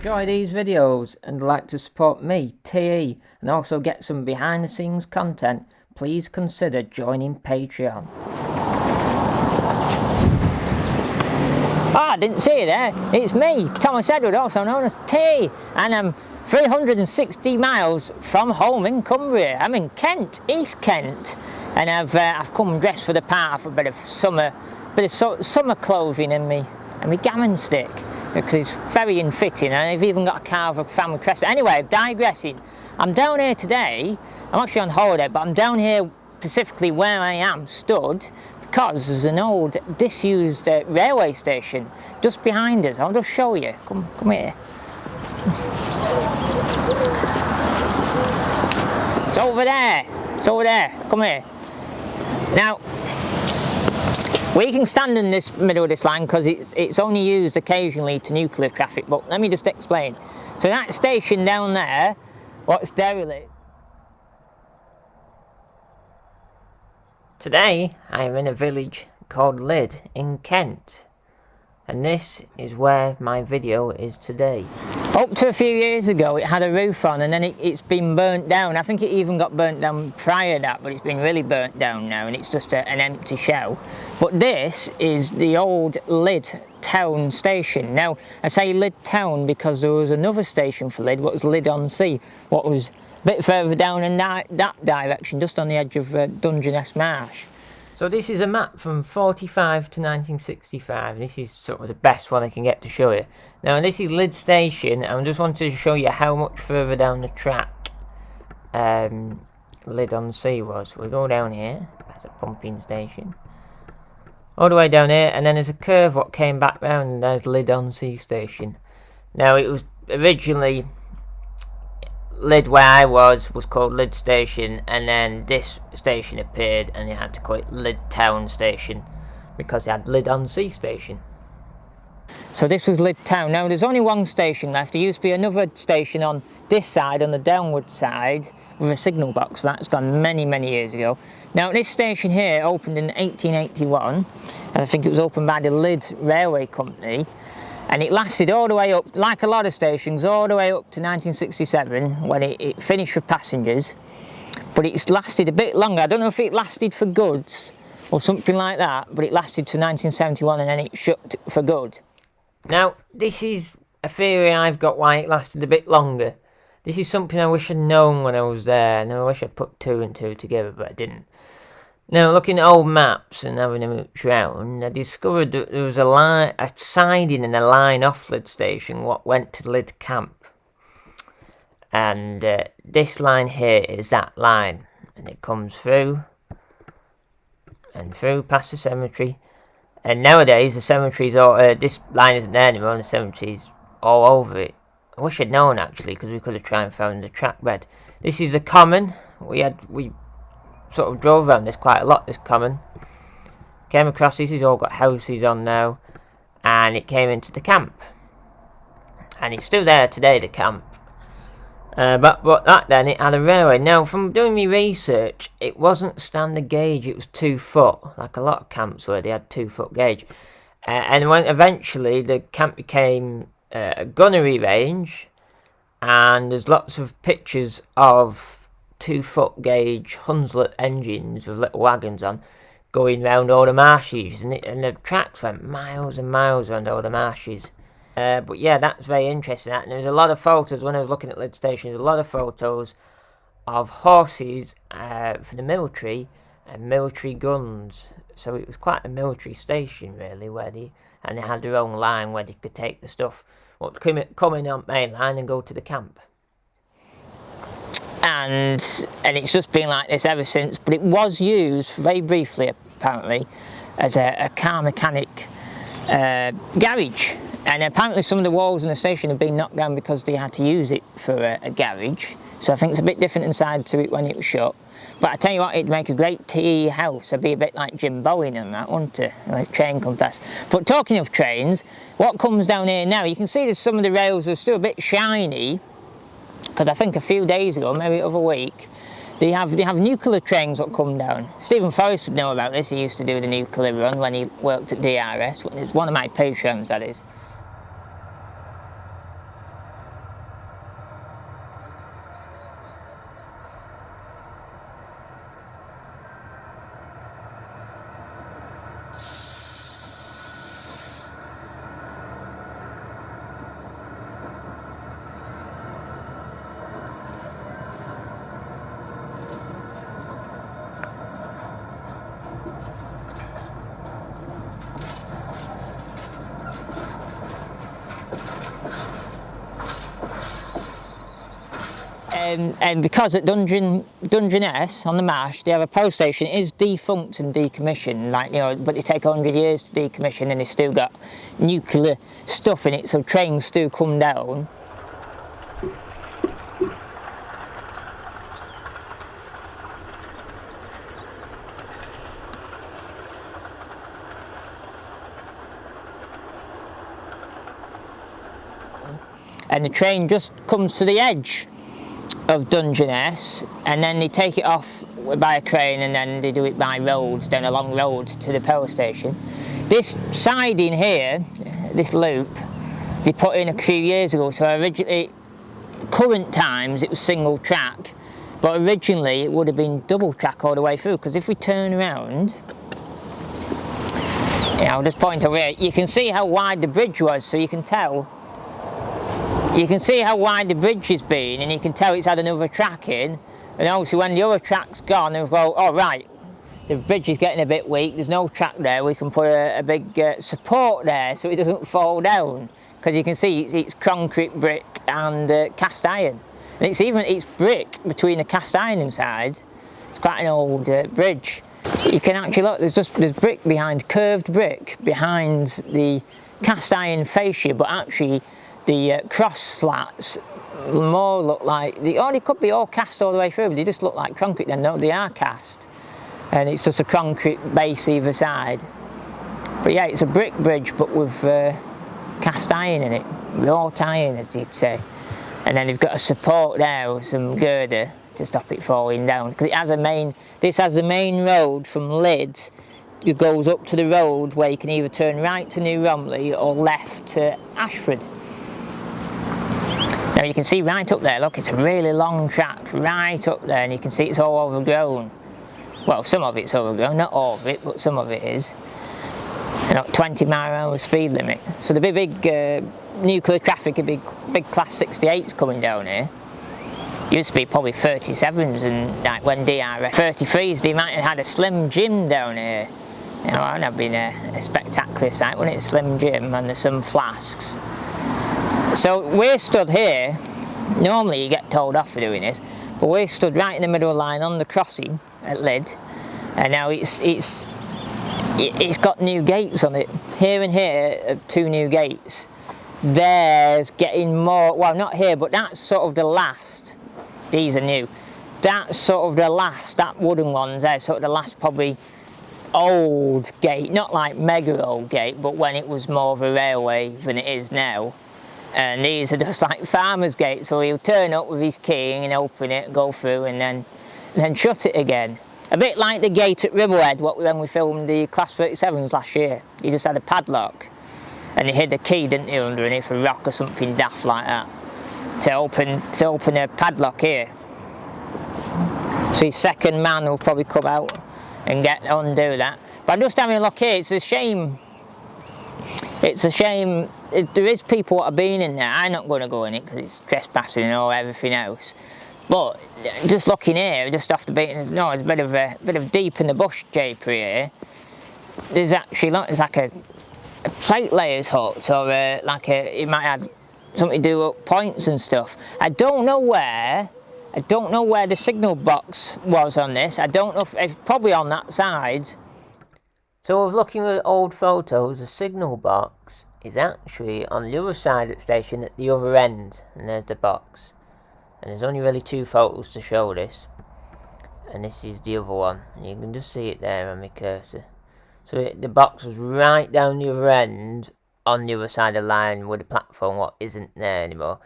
enjoy these videos and like to support me, TE, and also get some behind the scenes content, please consider joining Patreon. I didn't see you there. It's me, Thomas Edward, also known as T, and I'm 360 miles from home in Cumbria. I'm in Kent, East Kent, and I've come dressed for the part for a bit of summer clothing and me gammon stick, because it's very in-fitting, and I've even got a car with a family crest. Anyway, digressing, I'm down here today. I'm actually on holiday, but I'm down here specifically where I am stood because there's an old disused railway station just behind us. I'll just show you. Come here. It's over there. It's over there. Come here. Now, we can stand in this middle of this line because it's only used occasionally to nuclear traffic, but let me just explain. So that station down there, what's derelict. Today I am in a village called Lydd in Kent, and this is where my video is today. Up to a few years ago it had a roof on, and then it's been burnt down. I think it even got burnt down prior to that, but it's been really burnt down now and it's just an empty shell. But this is the old Lydd Town station. Now I say Lydd Town because there was another station for Lydd, what was Lydd-on-Sea, what was a bit further down in that direction, just on the edge of Dungeness Marsh. So this is a map from 45 to 1965, and this is sort of the best one I can get to show you. Now this is Lydd Station, and I just wanted to show you how much further down the track Lydd-on-Sea was. We go down here, that's a pumping station, all the way down here, and then there's a curve what came back round, and there's Lydd-on-Sea station. Now it was originally Lydd, where I was called Lydd Station, and then this station appeared and they had to call it Lydd Town Station because they had Lydd-on-Sea station. So this was Lydd Town. Now there's only one station left. There used to be another station on this side, on the downward side, with a signal box. That's gone many years ago. Now this station here opened in 1881, and I think it was opened by the Lydd Railway Company. And it lasted all the way up, like a lot of stations, all the way up to 1967 when it finished for passengers. But it's lasted a bit longer. I don't know if it lasted for goods or something like that, but it lasted to 1971 and then it shut for good. Now, this is a theory I've got why it lasted a bit longer. This is something I wish I'd known when I was there, and I wish I'd put two and two together, but I didn't. Now, looking at old maps and having a mooch round, I discovered that there was a siding and a line off Lydd Station what went to Lydd Camp. And this line here is that line, and it comes through and through past the cemetery. And nowadays the cemetery's all, this line isn't there anymore, and the cemetery's all over it. I wish I'd known actually, because we could have tried and found the track bed. This is the common. We sort of drove around this quite a lot, this common. Came across this, it's all got houses on now, and it came into the camp. And it's still there today, the camp. But that then, it had a railway. Now, from doing my research, it wasn't standard gauge, it was 2 foot, like a lot of camps where they had 2 foot gauge. And when eventually the camp became a gunnery range, and there's lots of pictures of 2 foot gauge Hunslet engines with little wagons on going round all the marshes, and the tracks went miles and miles around all the marshes. But yeah, that's very interesting. And there's a lot of photos when I was looking at Lydd Station. There's a lot of photos of horses for the military and military guns. So it was quite a military station really, and they had their own line where they could take the stuff come in on main line and go to the camp. And it's just been like this ever since, but it was used very briefly apparently as a car mechanic garage, and apparently some of the walls in the station have been knocked down because they had to use it for a garage, so I think it's a bit different inside to it when it was shut. But I tell you what, it'd make a great tea house. It'd be a bit like Jim Bowen and that, wouldn't it? Like train contest. But talking of trains, what comes down here now, you can see that some of the rails are still a bit shiny, because I think a few days ago, maybe the other week, they have nuclear trains that come down. Stephen Forrest would know about this. He used to do the nuclear run when he worked at DRS. It's one of my patrons, that is. And because at Dungeness on the Marsh, they have a power station, it is defunct and decommissioned, like, you know, but they take 100 years to decommission, and it's still got nuclear stuff in it, so trains still come down. And the train just comes to the edge of Dungeness, and then they take it off by a crane, and then they do it by roads, down a long road to the power station. This siding here, this loop, they put in a few years ago, so originally, current times it was single track, but originally it would have been double track all the way through, because if we turn around, yeah, I'll just point over here, you can see how wide the bridge was, so you can tell. You can see how wide the bridge has been, and you can tell it's had another track in, and obviously when the other track's gone, they'll go, oh right, the bridge is getting a bit weak, there's no track there, we can put a big support there so it doesn't fall down, because you can see it's concrete, brick and cast iron, and it's brick between the cast iron inside. It's quite an old bridge. You can actually look, there's brick behind, curved brick behind the cast iron fascia, but actually the cross slats more look like, they could be all cast all the way through, but they just look like concrete then. No, they are cast. And it's just a concrete base either side. But yeah, it's a brick bridge, but with cast iron in it. Wrought iron, as you'd say. And then they've got a support there with some girder to stop it falling down. Because this has a main road from Lydd. It goes up to the road where you can either turn right to New Romley or left to Ashford. Now you can see right up there, look, it's a really long track right up there, and you can see it's all overgrown. Well, some of it's overgrown, not all of it, but some of it is. And 20-mile-an-hour speed limit. So the big nuclear traffic, a big class 68s coming down here. Used to be probably 37s, and like when DRS 33s, they might have had a Slim Jim down here. You know, that would have been a spectacular sight, wouldn't it? Slim Jim, and there's some flasks. So we're stood here, normally you get told off for doing this, but we're stood right in the middle of the line on the crossing at Lydd, and now it's got new gates on it. Here and here, 2 new gates. There's getting more, well not here, but that's sort of the last, these are new. That's sort of the last, that wooden one's there, sort of the last probably old gate, not like mega old gate, but when it was more of a railway than it is now. And these are just like farmer's gates, so he'll turn up with his key and open it, go through, and then shut it again. A bit like the gate at Ribblehead, when we filmed the Class 37s last year. You just had a padlock, and you hid a key, didn't you, underneath a rock or something daft like that, to open a padlock here. So his second man will probably come out and undo that. But I'm just having a look here, it's a shame. It's a shame, there is people that have been in there. I'm not going to go in it because it's trespassing and all everything else. But just looking here, just off the beaten, no, it's a bit of deep in the bush drapery here. There's actually, it's like a plate layer's hut, or it might have something to do with points and stuff. I don't know where the signal box was on this. I don't know if it's probably on that side. So I was looking at old photos, the signal box is actually on the other side of the station at the other end, and there's the box. And there's only really 2 photos to show this, and this is the other one, and you can just see it there on my cursor. So the box was right down the other end, on the other side of the line with the platform, what isn't there anymore.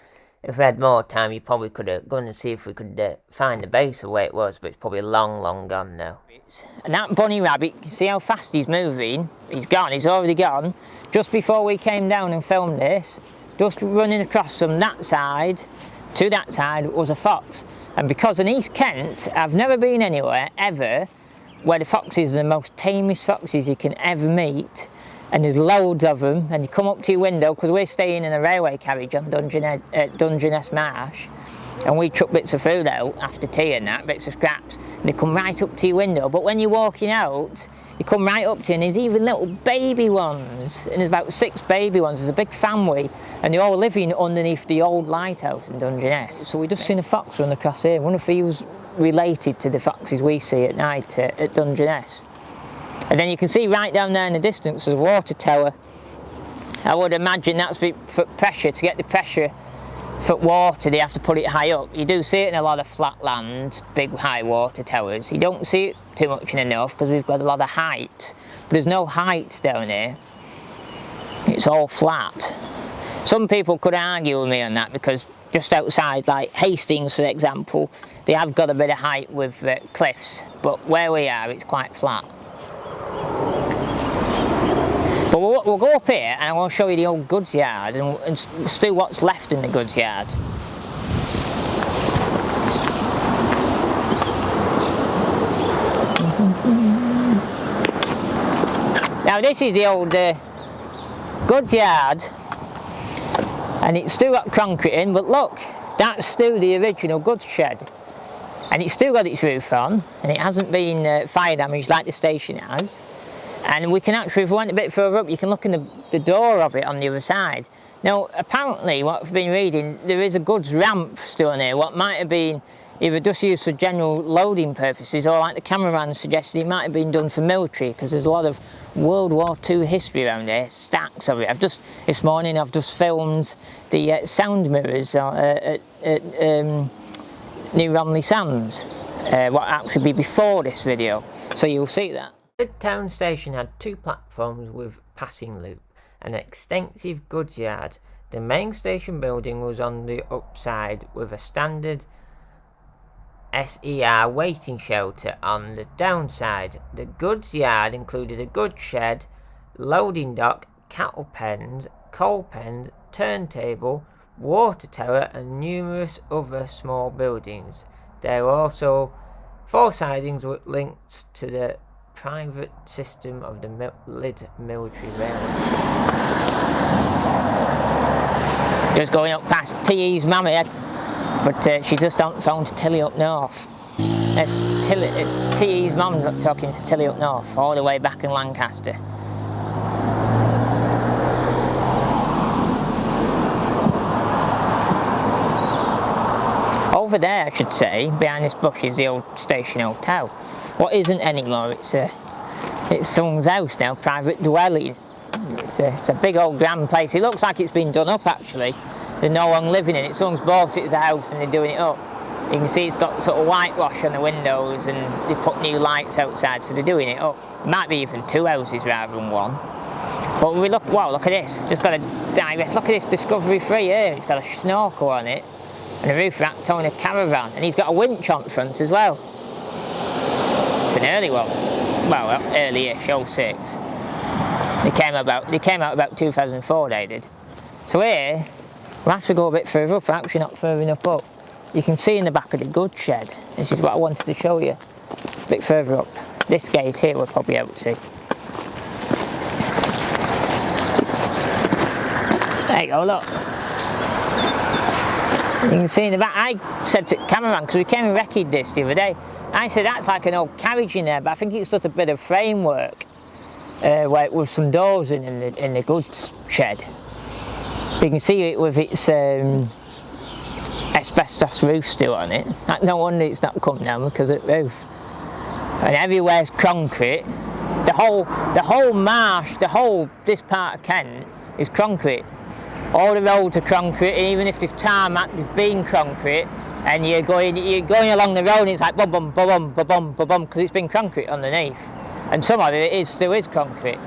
If we had more time, you probably could have gone and see if we could find the base of where it was, but it's probably long gone now. And that bunny rabbit, you see how fast he's moving? He's gone, he's already gone. Just before we came down and filmed this, just running across from that side to that side was a fox. And because in East Kent, I've never been anywhere, ever, where the foxes are the most tamest foxes you can ever meet. And there's loads of them, and you come up to your window, because we're staying in a railway carriage on Dungeness Marsh, and we chuck bits of food out after tea and that, bits of scraps, and they come right up to your window. But when you're walking out, they come right up to you, and there's even little baby ones, and there's about 6 baby ones. There's a big family, and they're all living underneath the old lighthouse in Dungeness. So we just seen a fox run across here. One of these related to the foxes we see at night at Dungeness. And then you can see right down there in the distance there's a water tower. I would imagine that's for pressure, to get the pressure for water, they have to put it high up. You do see it in a lot of flat land, big high water towers. You don't see it too much in the north because we've got a lot of height. But there's no height down here. It's all flat. Some people could argue with me on that because just outside, like Hastings for example, they have got a bit of height with cliffs, but where we are it's quite flat. But we'll go up here and I will show you the old goods yard and see what's left in the goods yard. Now this is the old goods yard, and it's still got concrete in, but look, that's still the original goods shed. And it's still got its roof on, and it hasn't been fire damaged like the station has. And we can actually, if we went a bit further up, you can look in the door of it on the other side. Now, apparently, what I've been reading, there is a goods ramp still in here, what might have been either just used for general loading purposes, or like the cameraman suggested, it might have been done for military, because there's a lot of World War II history around here, stacks of it. This morning I've just filmed the sound mirrors at New Romney Sands, what actually be before this video, so you'll see that. Lydd Town Station had 2 platforms with passing loop, an extensive goods yard. The main station building was on the upside with a standard SER waiting shelter on the downside. The goods yard included a goods shed, loading dock, cattle pens, coal pens, turntable, water tower and numerous other small buildings. There were also 4 sidings with links to the private system of the Lydd military railway. Just going up past T.E.'s mummy, but she just on phone to Tilly up north. There's T.E.'s mum talking to Tilly up north, all the way back in Lancaster. Over there, I should say, behind this bush is the old station hotel. What isn't anymore, it's someone's house now, private dwelling. It's a big old grand place. It looks like it's been done up actually. There's no one living in it. Someone's bought it as a house and they're doing it up. You can see it's got sort of whitewash on the windows and they put new lights outside, so they're doing it up. It might be even 2 houses rather than 1. But we look, wow, look at this. Just got a direct, look at this Discovery Free here. It's got a snorkel on it and a roof rack towing a caravan, and he's got a winch on front as well. It's an early one. Well, early-ish, 06. They came out about 2004, they did. So here, we'll have to go a bit further up, actually not further enough up. You can see in the back of the goods shed. This is what I wanted to show you. A bit further up. This gate here we'll probably be able to see. There you go, look. You can see in the back, I said to the cameraman, because we came and recce'd this the other day, I said that's like an old carriage in there, but I think it's just a bit of framework with some doors in the goods shed. You can see it with its asbestos roof still on it. No wonder it's not come down because of the roof. And everywhere's concrete. The whole marsh, this part of Kent is concrete. All the roads are concrete, and even if they've tarmac, they've been concrete. And you're going along the road and it's like bum bum bum bum bum bum bum because it's been concrete underneath, and some of it still is concrete.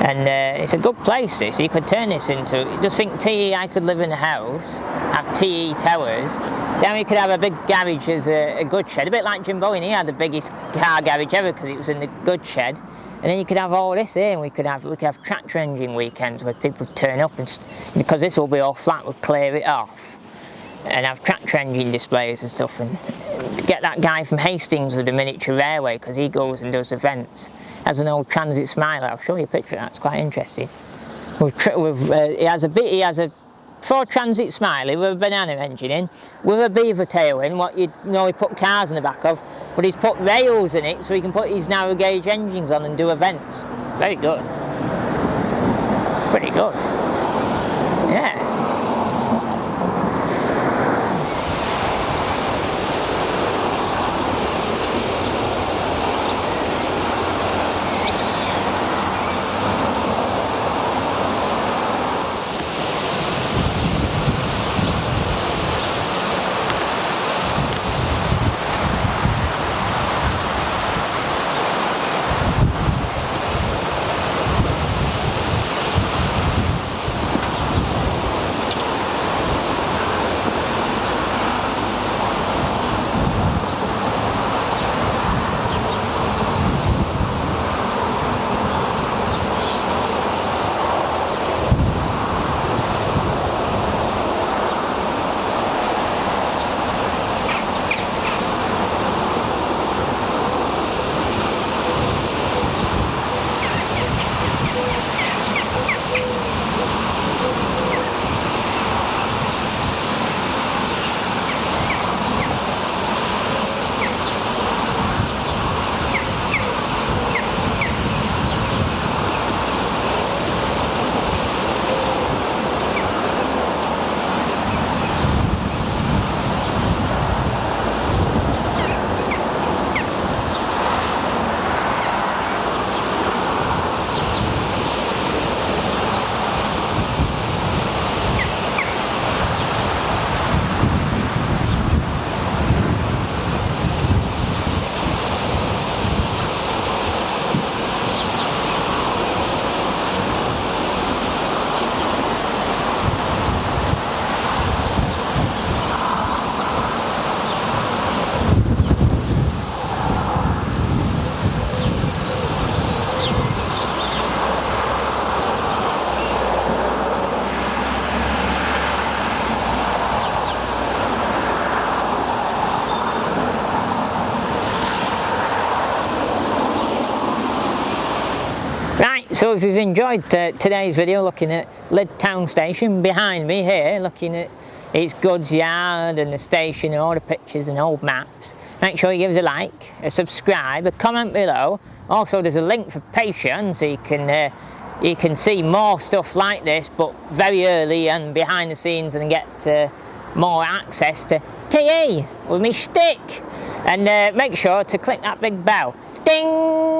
And it's a good place this. You could turn this into, just think TE, I could live in a house, have TE towers, then we could have a big garage as a goods shed, a bit like Jim Bowen. He had the biggest car garage ever because it was in the goods shed. And then you could have all this here, and we could have tractor engine weekends where people turn up, and because this will be all flat, we'll clear it off and have tractor engine displays and stuff, and get that guy from Hastings with the miniature railway, because he goes and does events. Has an old transit smiler. I'll show you a picture of that, it's quite interesting. He has a Ford Transit Smiley with a banana engine in, with a beaver tail in, what you'd normally put cars in the back of, but he's put rails in it so he can put his narrow gauge engines on and do events. Very good. Pretty good. Yeah. So if you've enjoyed today's video looking at Lydd Town Station, behind me here, looking at its goods yard and the station and all the pictures and old maps, make sure you give us a like, a subscribe, a comment below. Also there's a link for Patreon, so you can see more stuff like this but very early and behind the scenes, and get more access to TE with me stick. And make sure to click that big bell. Ding!